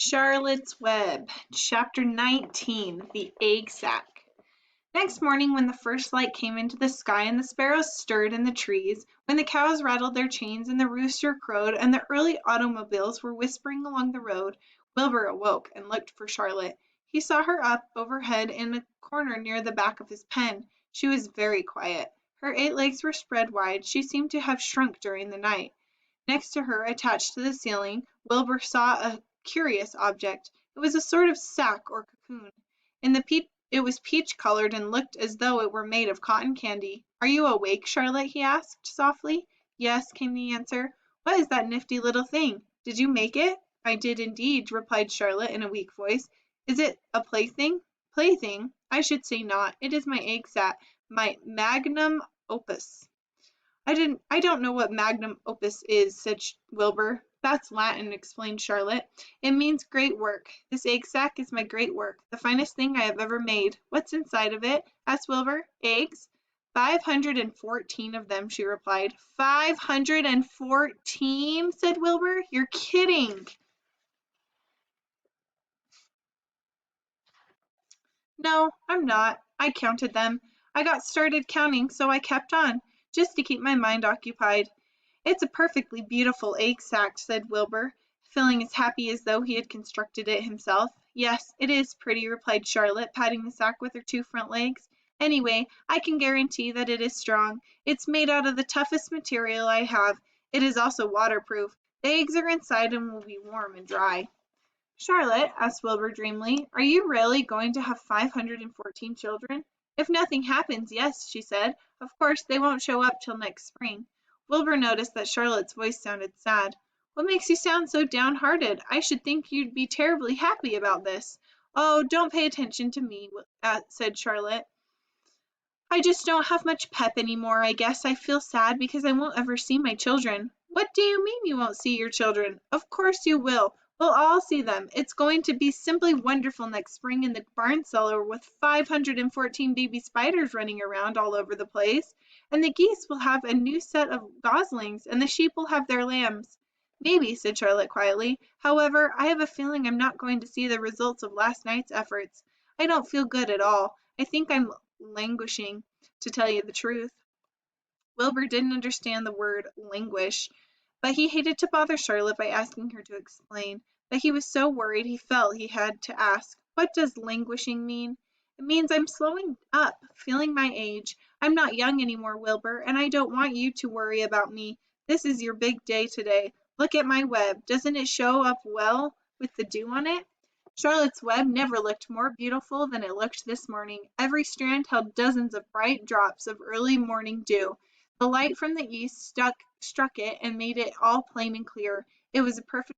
Charlotte's Web, Chapter 19, The Egg Sac. Next morning, when the first light came into the sky and the sparrows stirred in the trees, when the cows rattled their chains and the rooster crowed and the early automobiles were whispering along the road, Wilbur awoke and looked for Charlotte. He saw her up overhead in a corner near the back of his pen. She was very quiet. Her 8 legs were spread wide. She seemed to have shrunk during the night. Next to her, attached to the ceiling, Wilbur saw a curious object. It was a sort of sack or cocoon. It was peach-colored and looked as though it were made of cotton candy. "Are you awake, Charlotte?" he asked softly. "Yes," came the answer. "What is that nifty little thing? Did you make it?" "I did indeed," replied Charlotte in a weak voice. "Is it a plaything?" "Plaything? I should say not. It is my egg sac, my magnum opus." I don't know what magnum opus is," said Wilbur. "That's Latin," explained Charlotte. "It means great work. This egg sac is my great work, the finest thing I have ever made." "What's inside of it?" asked Wilbur. "Eggs?" 514 of them," she replied. 514, said Wilbur. "You're kidding." "No, I'm not. I counted them. I got started counting, so I kept on, just to keep my mind occupied." "It's a perfectly beautiful egg sac," said Wilbur, feeling as happy as though he had constructed it himself. "Yes, it is pretty," replied Charlotte, patting the sac with her 2 front legs. "Anyway, I can guarantee that it is strong. It's made out of the toughest material I have. It is also waterproof. The eggs are inside and will be warm and dry." "Charlotte," asked Wilbur dreamily, "are you really going to have 514 children?" "If nothing happens, yes," she said. "Of course, they won't show up till next spring." Wilbur noticed that Charlotte's voice sounded sad. "What makes you sound so downhearted? I should think you'd be terribly happy about this." "Oh, don't pay attention to me," said Charlotte. "I just don't have much pep any more, I guess. I feel sad because I won't ever see my children." "What do you mean you won't see your children?" "Of course you will. We'll all see them. It's going to be simply wonderful next spring in the barn cellar with 514 baby spiders running around all over the place. And the geese will have a new set of goslings, and the sheep will have their lambs." "Maybe," said Charlotte quietly. "However, I have a feeling I'm not going to see the results of last night's efforts. I don't feel good at all. I think I'm languishing, to tell you the truth." Wilbur didn't understand the word languish, but he hated to bother Charlotte by asking her to explain. But he was so worried he felt he had to ask. "What does languishing mean?" "It means I'm slowing up, feeling my age. I'm not young any more, Wilbur, and I don't want you to worry about me. This is your big day today. Look at my web. Doesn't it show up well with the dew on it?" Charlotte's web never looked more beautiful than it looked this morning. Every strand held dozens of bright drops of early morning dew. The light from the east struck it and made it all plain and clear. It was a perfect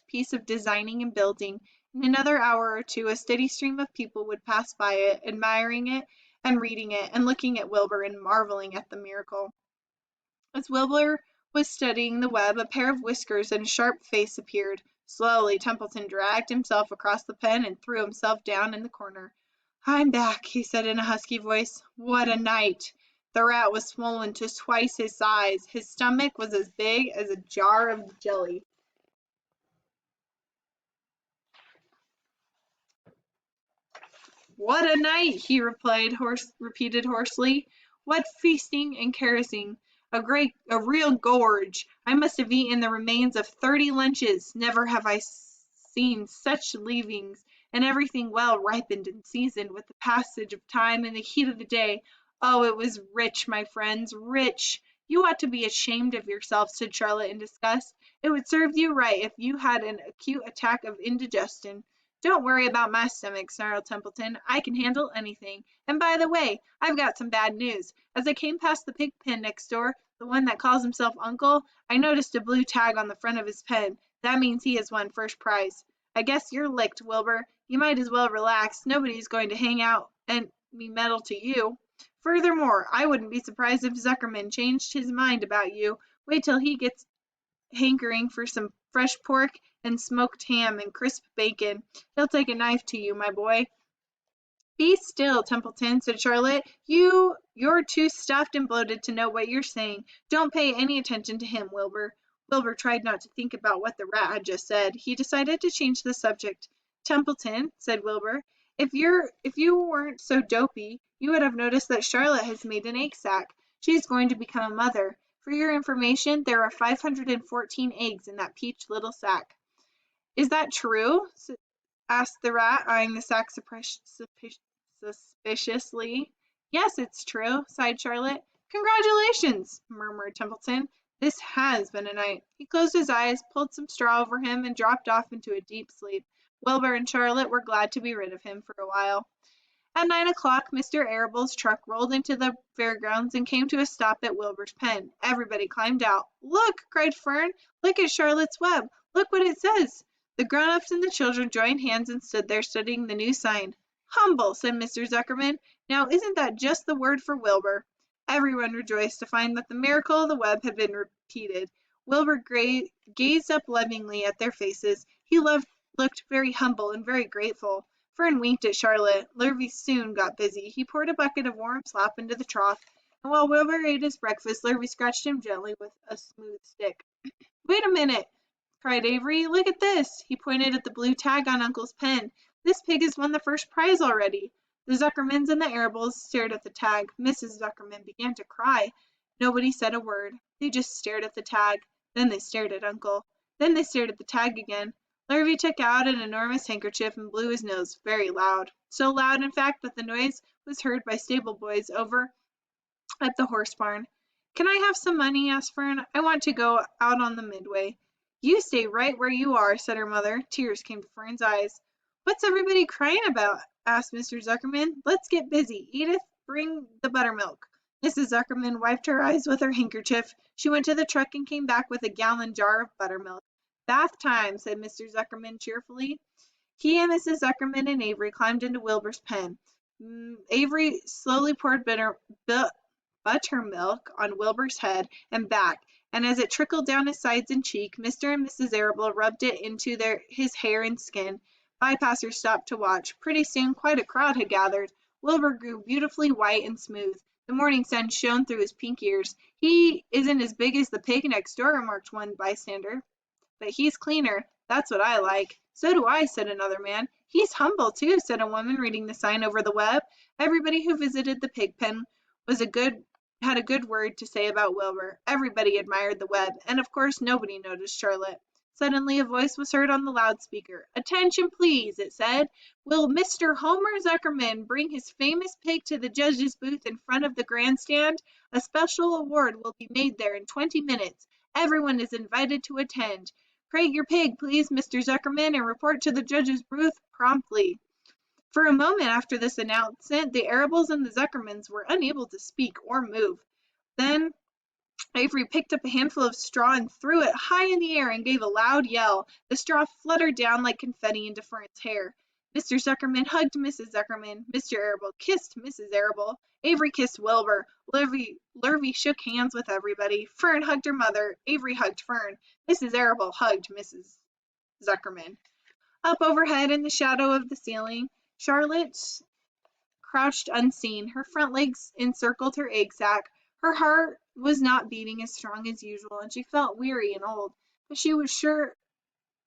piece of designing and building. In another hour or two a steady stream of people would pass by it, admiring it and reading it, and looking at Wilbur and marveling at the miracle. As Wilbur was studying the web, a pair of whiskers and a sharp face appeared. Slowly Templeton dragged himself across the pen and threw himself down in the corner. "I'm back," he said in a husky voice. "What a night!" The rat was swollen to twice his size. His stomach was as big as a jar of jelly. "What a night!" he repeated hoarsely. "What feasting and carousing! A real gorge! I must have eaten the remains of 30 lunches. Never have I seen such leavings, and everything well ripened and seasoned with the passage of time and the heat of the day. Oh, it was rich, my friends, rich!" "You ought to be ashamed of yourself," said Charlotte in disgust. "It would serve you right if you had an acute attack of indigestion." "Don't worry about my stomach," snarled Templeton. "I can handle anything. And by the way, I've got some bad news. As I came past the pig pen next door, the one that calls himself Uncle, I noticed a blue tag on the front of his pen. That means he has won first prize. I guess you're licked, Wilbur. You might as well relax. Nobody's going to hang out and me medal to you. Furthermore, I wouldn't be surprised if Zuckerman changed his mind about you. Wait till he gets hankering for some fresh pork and smoked ham and crisp bacon. He'll take a knife to you, my boy." "Be still, Templeton," said Charlotte. "You're too stuffed and bloated to know what you're saying. Don't pay any attention to him, Wilbur." Wilbur tried not to think about what the rat had just said. He decided to change the subject. Templeton, said Wilbur, if you weren't so dopey, you would have noticed that Charlotte has made an egg sac. She is going to become a mother. For your information, there are 514 eggs in that peach little sac. Is that true? Asked the rat, eyeing the sack suspiciously. Yes, it's true, sighed Charlotte. Congratulations, murmured Templeton. This has been a night. He closed his eyes, pulled some straw over him, and dropped off into a deep sleep. Wilbur and Charlotte were glad to be rid of him for a while. At 9 o'clock, Mr. Arable's truck rolled into the fairgrounds and came to a stop at Wilbur's pen. Everybody climbed out. Look, cried Fern. Look at Charlotte's Web. Look what it says. The grown-ups and the children joined hands and stood there studying the new sign. Humble, said Mr. Zuckerman. Now isn't that just the word for Wilbur? Everyone rejoiced to find that the miracle of the web had been repeated. Wilbur gazed up lovingly at their faces. He looked very humble and very grateful. Fern winked at Charlotte. Lurvy soon got busy. He poured a bucket of warm slop into the trough, and while Wilbur ate his breakfast, Lurvy scratched him gently with a smooth stick. Wait a minute, cried Avery. Look at this. He pointed at the blue tag on Uncle's pen. This pig has won the first prize already. The Zuckermans and the Arables stared at the tag. Mrs. Zuckerman began to cry. Nobody said a word. They just stared at the tag. Then they stared at Uncle. Then they stared at the tag again. Lurvy took out an enormous handkerchief and blew his nose very loud. So loud, in fact, that the noise was heard by stable boys over at the horse barn. Can I have some money? Asked Fern. I want to go out on the midway. You stay right where you are, said her mother. Tears came to Fern's eyes. What's everybody crying about? Asked Mr. Zuckerman. Let's get busy. Edith, bring the buttermilk. Mrs. Zuckerman wiped her eyes with her handkerchief. She went to the truck and came back with a gallon jar of buttermilk. Bath time, said Mr. Zuckerman cheerfully. He and Mrs. Zuckerman and Avery climbed into Wilbur's pen. Avery slowly poured buttermilk on Wilbur's head and back, and as it trickled down his sides and cheek, Mr. and Mrs. Arable rubbed it into his hair and skin. Bypassers stopped to watch. Pretty soon quite a crowd had gathered. Wilbur grew beautifully white and smooth. The morning sun shone through his pink ears. He isn't as big as the pig next door, remarked one bystander. But he's cleaner. That's what I like. So do I, said another man. He's humble, too, said a woman reading the sign over the web. Everybody who visited the pig pen had a good word to say about Wilbur. Everybody admired the web, and of course nobody noticed Charlotte. Suddenly a voice was heard on the loudspeaker. Attention, please, it said. Will Mr. Homer Zuckerman bring his famous pig to the judge's booth in front of the grandstand? A special award will be made there in 20 minutes. Everyone is invited to attend. Crate your pig, please, Mr. Zuckerman, and report to the judge's booth promptly. For a moment after this announcement, the Arables and the Zuckermans were unable to speak or move. Then Avery picked up a handful of straw and threw it high in the air and gave a loud yell. The straw fluttered down like confetti into Fern's hair. Mr. Zuckerman hugged Mrs. Zuckerman. Mr. Arable kissed Mrs. Arable. Avery kissed Wilbur. Lurvy shook hands with everybody. Fern hugged her mother. Avery hugged Fern. Mrs. Arable hugged Mrs. Zuckerman. Up overhead in the shadow of the ceiling, Charlotte crouched unseen. Her front legs encircled her egg sac. Her heart was not beating as strong as usual, and she felt weary and old, but she was sure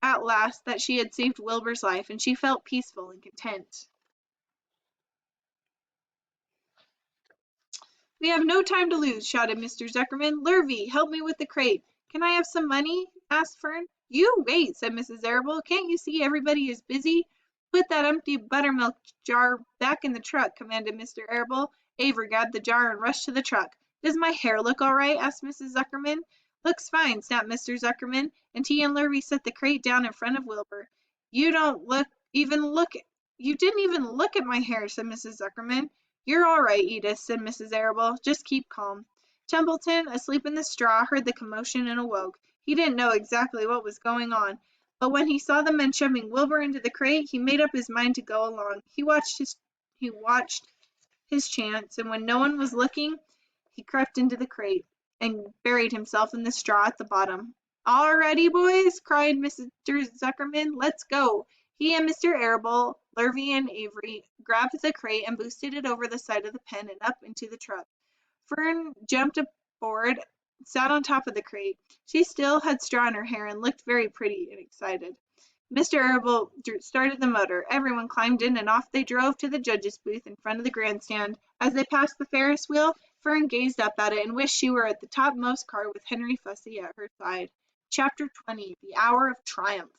at last that she had saved Wilbur's life, and she felt peaceful and content. We have no time to lose, shouted Mr. Zuckerman. Lurvy, help me with the crate. Can I have some money? Asked Fern. You wait, said Mrs. Arable. Can't you see everybody is busy? Put that empty buttermilk jar back in the truck, commanded Mr. Arable. Avery grabbed the jar and rushed to the truck. Does my hair look all right? Asked Mrs. Zuckerman. Looks fine, snapped Mr. Zuckerman, and he and Lurvy set the crate down in front of Wilbur. You didn't even look at my hair, said Mrs. Zuckerman. You're all right, Edith, said Mrs. Arable. Just keep calm. Templeton, asleep in the straw, heard the commotion and awoke. He didn't know exactly what was going on, but when he saw the men shoving Wilbur into the crate, he made up his mind to go along. He watched his chance, and when no one was looking, he crept into the crate and buried himself in the straw at the bottom. All ready, boys, cried Mr. Zuckerman. Let's go. He and Mr. Arable, Lurvy, and Avery grabbed the crate and boosted it over the side of the pen and up into the truck. Fern jumped aboard sat on top of the crate. She still had straw in her hair and looked very pretty and excited. Mr. Arable started the motor. Everyone climbed in and off they drove to the judge's booth in front of the grandstand. As they passed the Ferris wheel, Fern gazed up at it and wished she were at the topmost car with Henry Fussy at her side. Chapter 20, The Hour of Triumph.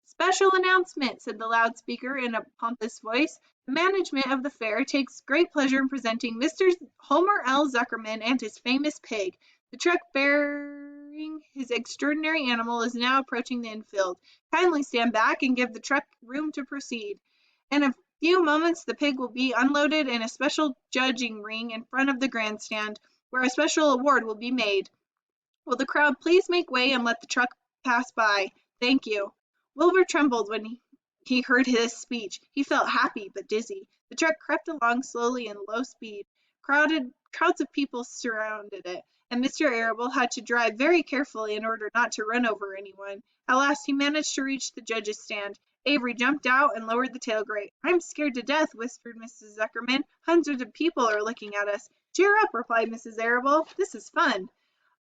Special announcement, said the loudspeaker in a pompous voice. The management of the fair takes great pleasure in presenting Mr. Homer L. Zuckerman and his famous pig. The truck bearing his extraordinary animal is now approaching the infield. Kindly stand back and give the truck room to proceed. In a few moments the pig will be unloaded in a special judging ring in front of the grandstand, where a special award will be made. Will the crowd please make way and let the truck pass by? Thank you. Wilbur trembled when he heard this speech. He felt happy but dizzy. The truck crept along slowly in low speed. Crowds of people surrounded it, and Mr. Arable had to drive very carefully in order not to run over anyone. At last he managed to reach the judge's stand. Avery jumped out and lowered the tailgate. I'm scared to death, whispered Mrs. Zuckerman. Hundreds of people are looking at us. Cheer up, replied Mrs. Arable. This is fun.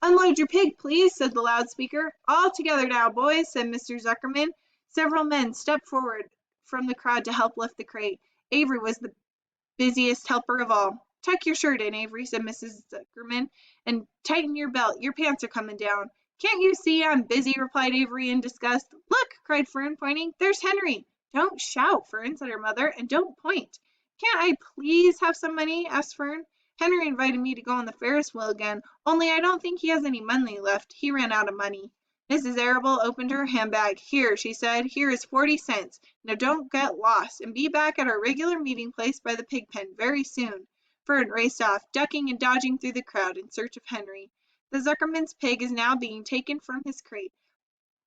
Unload your pig, please, said the loudspeaker. All together now, boys, said Mr. Zuckerman. Several men stepped forward from the crowd to help lift the crate. Avery was the busiest helper of all. Tuck your shirt in, Avery, said Mrs. Zuckerman, and tighten your belt. Your pants are coming down. Can't you see I'm busy, replied Avery in disgust. Look, cried Fern, pointing. There's Henry. Don't shout, Fern, said her mother, and don't point. Can't I please have some money? Asked Fern. Henry invited me to go on the Ferris wheel again, only I don't think he has any money left. He ran out of money. Mrs. Arable opened her handbag. Here, she said, here is 40 cents. Now don't get lost, and be back at our regular meeting place by the pig pen very soon. Fern raced off, ducking and dodging through the crowd in search of Henry. The Zuckerman's pig is now being taken from his crate.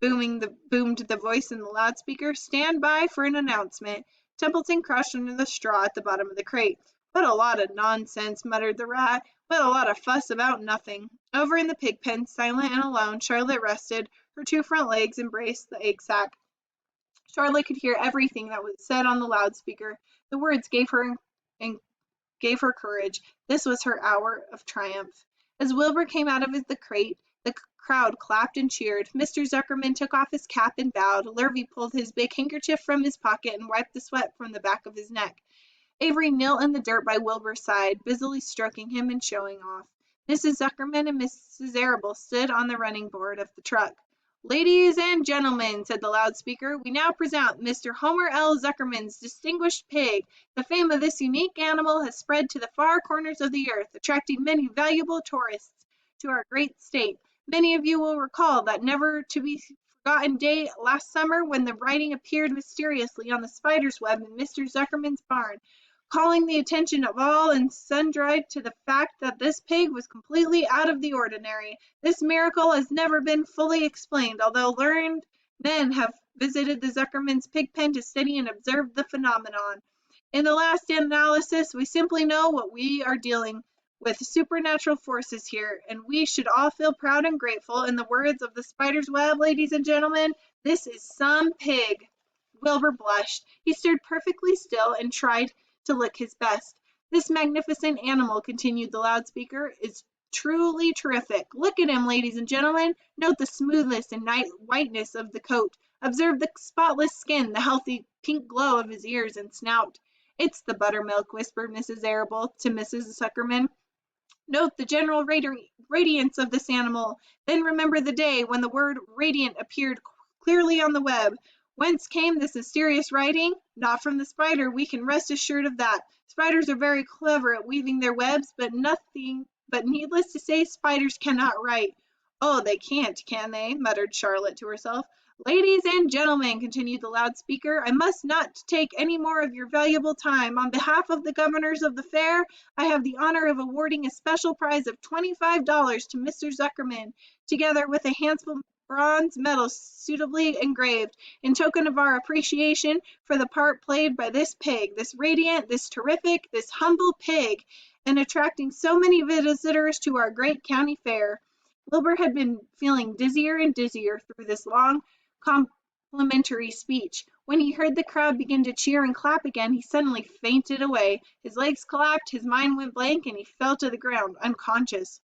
Boomed the voice in the loudspeaker. Stand by for an announcement. Templeton crouched under the straw at the bottom of the crate. What a lot of nonsense, muttered the rat. What a lot of fuss about nothing. Over in the pig pen, silent and alone, Charlotte rested. Her two front legs embraced the egg sac. Charlotte could hear everything that was said on the loudspeaker. The words gave her courage. This was her hour of triumph. As Wilbur came out of the crate, the crowd clapped and cheered. Mr. Zuckerman took off his cap and bowed. Lurvy pulled his big handkerchief from his pocket and wiped the sweat from the back of his neck. Avery knelt in the dirt by Wilbur's side, busily stroking him and showing off. Mrs. Zuckerman and Mrs. Arable stood on the running board of the truck. Ladies and gentlemen, said the loudspeaker, we now present Mr. Homer L. Zuckerman's distinguished pig. The fame of this unique animal has spread to the far corners of the earth, attracting many valuable tourists to our great state. Many of you will recall that never-to-be-forgotten day last summer when the writing appeared mysteriously on the spider's web in Mr. Zuckerman's barn, calling the attention of all and sundry to the fact that this pig was completely out of the ordinary. This miracle has never been fully explained, although learned men have visited the Zuckerman's pig pen to study and observe the phenomenon. In the last analysis, we simply know what we are dealing with supernatural forces here, and we should all feel proud and grateful. In the words of the spider's web, ladies and gentlemen, this is some pig. Wilbur blushed. He stood perfectly still and tried to look his best. This magnificent animal, continued the loudspeaker, is truly terrific. Look at him, ladies and gentlemen. Note the smoothness and whiteness of the coat. Observe the spotless skin, the healthy pink glow of his ears and snout. It's the buttermilk, whispered Mrs. Arable to Mrs. Zuckerman. Note the general radiance of this animal. Then remember the day when the word radiant appeared clearly on the web. Whence came this mysterious writing? Not from the spider, we can rest assured of that. Spiders are very clever at weaving their webs, but needless to say, spiders cannot write. Oh, they can't, can they? Muttered Charlotte to herself. Ladies and gentlemen, continued the loudspeaker, I must not take any more of your valuable time. On behalf of the governors of the fair, I have the honor of awarding a special prize of $25 to Mr. Zuckerman, together with a handsome bronze medal suitably engraved, in token of our appreciation for the part played by this pig, this radiant, this terrific, this humble pig, in attracting so many visitors to our great county fair. Wilbur had been feeling dizzier and dizzier through this long, complimentary speech. When he heard the crowd begin to cheer and clap again, he suddenly fainted away. His legs collapsed, his mind went blank, and he fell to the ground, unconscious.